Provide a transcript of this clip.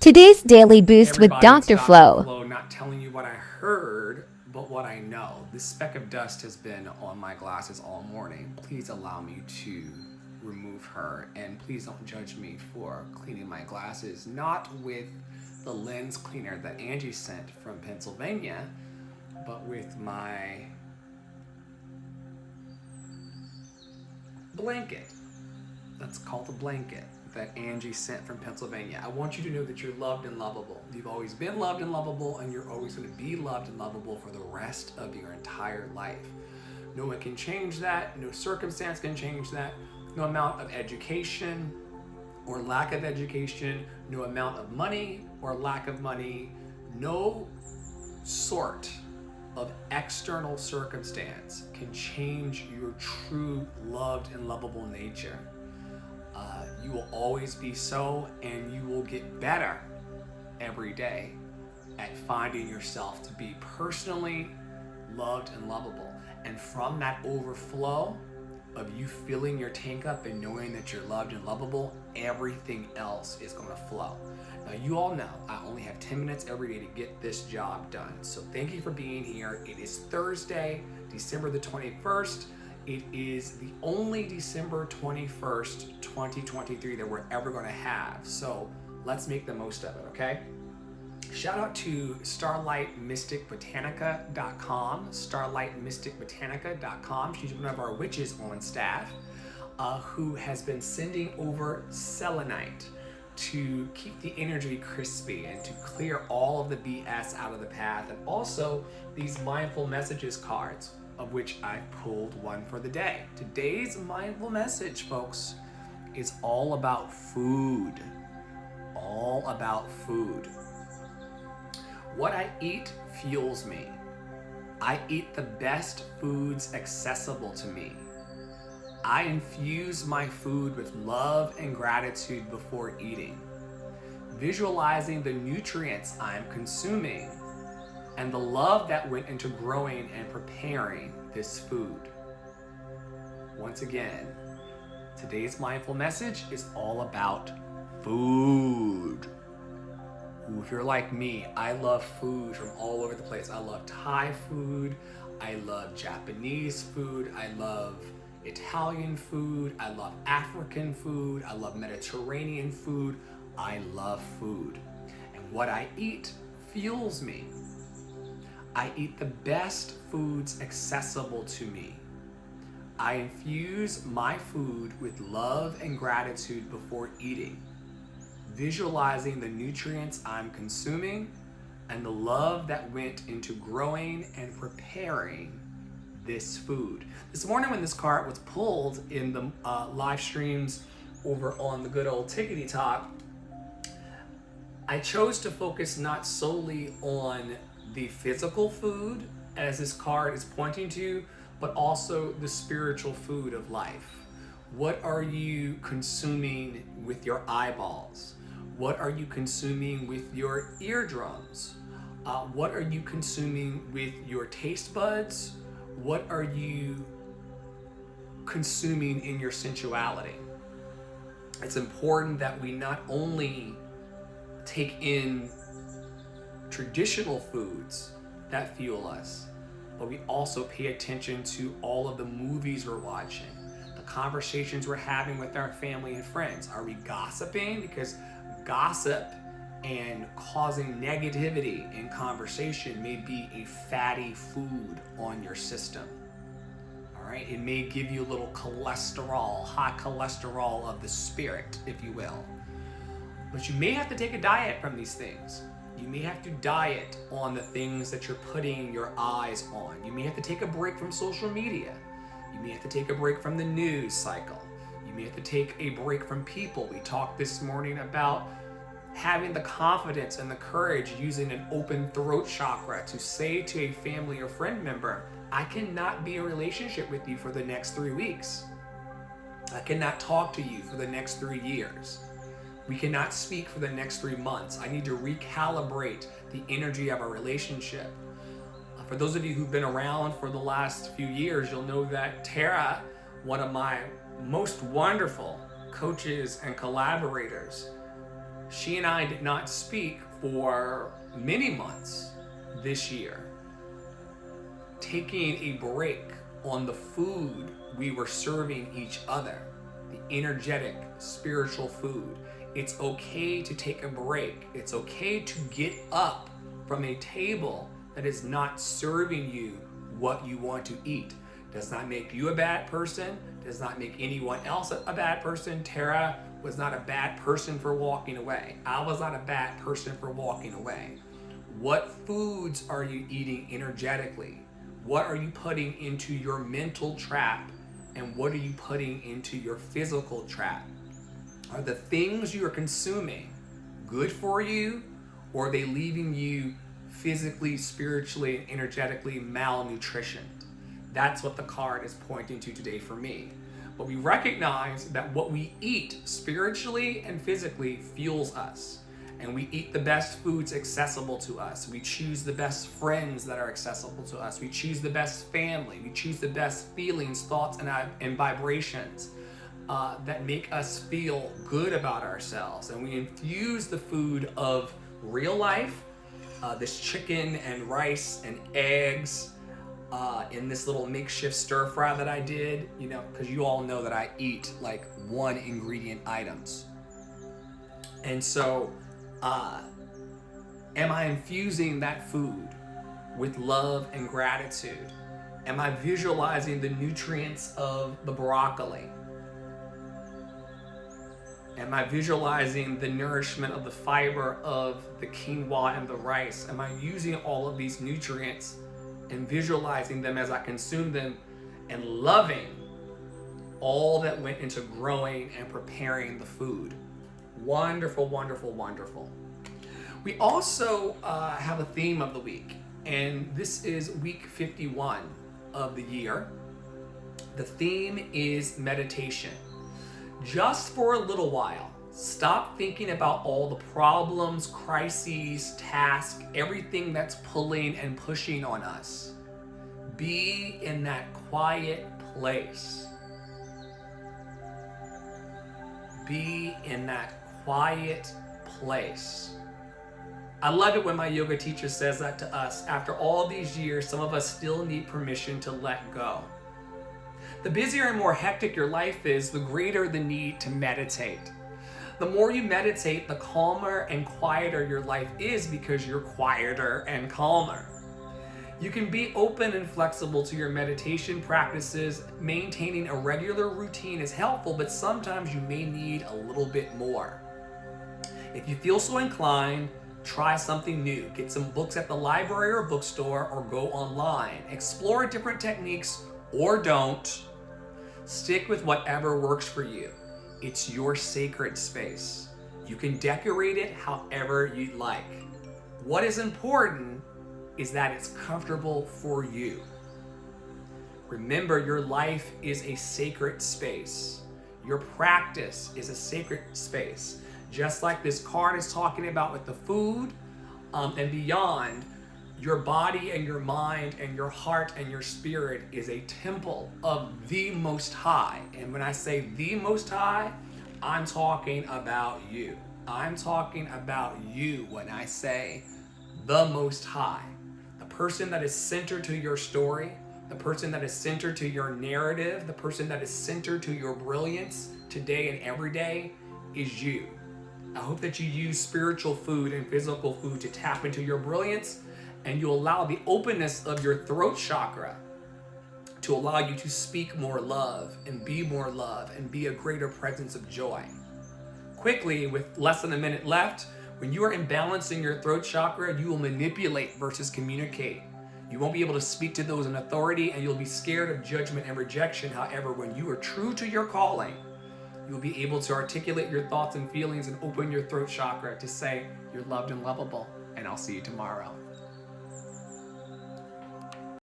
Today's Daily Boost with Everybody, it's Dr. Dr. Flo. Flo, not telling you what I heard, but what I know. This speck of dust has been on my glasses all morning. Please allow me to remove her, and please don't judge me for cleaning my glasses, not with the lens cleaner that Angie sent from Pennsylvania, but with my blanket. That's called a blanket that Angie sent from Pennsylvania. I want you to know that you're loved and lovable. You've always been loved and lovable, and you're always going to be loved and lovable for the rest of your entire life. No one can change that. No circumstance can change that. No amount of education or lack of education, no amount of money or lack of money, no sort of external circumstance can change your true loved and lovable nature. You will always be so, and you will get better every day at finding yourself to be personally loved and lovable. And from that overflow of you filling your tank up and knowing that you're loved and lovable, everything else is going to flow. Now, you all know I only have 10 minutes every day to get this job done. So thank you for being here. It is Thursday, December the 21st. It is the only December 21st, 2023 that we're ever going to have. So let's make the most of it, okay? Shout out to StarlightMysticBotanica.com, StarlightMysticBotanica.com. She's one of our witches on staff who has been sending over selenite to keep the energy crispy and to clear all of the BS out of the path, and also these mindful messages cards, of which I pulled one for the day. Today's mindful message, folks, is all about food. All about food. What I eat fuels me. I eat the best foods accessible to me. I infuse my food with love and gratitude before eating, visualizing the nutrients I'm consuming and the love that went into growing and preparing this food. Once again, today's mindful message is all about food. Ooh, if you're like me, I love food from all over the place. I love Thai food, I love Japanese food, I love Italian food, I love African food, I love Mediterranean food. I love food. And what I eat fuels me. I eat the best foods accessible to me. I infuse my food with love and gratitude before eating, visualizing the nutrients I'm consuming and the love that went into growing and preparing this food. This morning when this card was pulled in the live streams over on the good old Tickety Talk, I chose to focus not solely on the physical food, as this card is pointing to, but also the spiritual food of life. What are you consuming with your eyeballs? What are you consuming with your eardrums? What are you consuming with your taste buds? What are you consuming in your sensuality? It's important that we not only take in traditional foods that fuel us, but we also pay attention to all of the movies we're watching, the conversations we're having with our family and friends. Are we gossiping? Because gossip and causing negativity in conversation may be a fatty food on your system. All right, it may give you a little cholesterol, high cholesterol of the spirit, if you will. But you may have to take a diet from these things. You may have to diet on the things that you're putting your eyes on. You may have to take a break from social media. You may have to take a break from the news cycle. You may have to take a break from people. We talked this morning about having the confidence and the courage using an open throat chakra to say to a family or friend member, I cannot be in a relationship with you for the next 3 weeks. I cannot talk to you for the next 3 years. We cannot speak for the next 3 months. I need to recalibrate the energy of our relationship. For those of you who've been around for the last few years, you'll know that Tara, one of my most wonderful coaches and collaborators, she and I did not speak for many months this year, taking a break on the food we were serving each other, the energetic, spiritual food. It's okay to take a break. It's okay to get up from a table that is not serving you what you want to eat. Does not make you a bad person, does not make anyone else a bad person. Tara was not a bad person for walking away. I was not a bad person for walking away. What foods are you eating energetically? What are you putting into your mental trap? And what are you putting into your physical trap? Are the things you are consuming good for you, or are they leaving you physically, spiritually, and energetically malnutritioned? That's what the card is pointing to today for me. But we recognize that what we eat spiritually and physically fuels us. And we eat the best foods accessible to us. We choose the best friends that are accessible to us. We choose the best family. We choose the best feelings, thoughts, and vibrations that make us feel good about ourselves. And we infuse the food of real life, this chicken and rice and eggs, in this little makeshift stir fry that I did, because you all know that I eat like one ingredient items. And so, am I infusing that food with love and gratitude? Am I visualizing the nutrients of the broccoli? Am I visualizing the nourishment of the fiber of the quinoa and the rice? Am I using all of these nutrients and visualizing them as I consume them and loving all that went into growing and preparing the food? Wonderful, wonderful, wonderful. We also have a theme of the week, and this is week 51 of the year. The theme is meditation. Just for a little while, stop thinking about all the problems, crises, tasks, everything that's pulling and pushing on us. Be in that quiet place. Be in that quiet place. I love it when my yoga teacher says that to us. After all these years, some of us still need permission to let go. The busier and more hectic your life is, the greater the need to meditate. The more you meditate, the calmer and quieter your life is, because you're quieter and calmer. You can be open and flexible to your meditation practices. Maintaining a regular routine is helpful, but sometimes you may need a little bit more. If you feel so inclined, try something new. Get some books at the library or bookstore, or go online. Explore different techniques, or don't. Stick with whatever works for you. It's your sacred space. You can decorate it however you'd like. What is important is that it's comfortable for you. Remember, your life is a sacred space. Your practice is a sacred space. Just like this card is talking about with the food and beyond, your body and your mind and your heart and your spirit is a temple of the Most High. And when I say the Most High, I'm talking about you. I'm talking about you when I say the Most High. The person that is centered to your story, the person that is centered to your narrative, the person that is centered to your brilliance today and every day is you. I hope that you use spiritual food and physical food to tap into your brilliance, and you allow the openness of your throat chakra to allow you to speak more love and be a greater presence of joy. Quickly, with less than a minute left, when you are imbalancing your throat chakra, you will manipulate versus communicate. You won't be able to speak to those in authority, and you'll be scared of judgment and rejection. However, when you are true to your calling, you'll be able to articulate your thoughts and feelings and open your throat chakra to say, you're loved and lovable, and I'll see you tomorrow.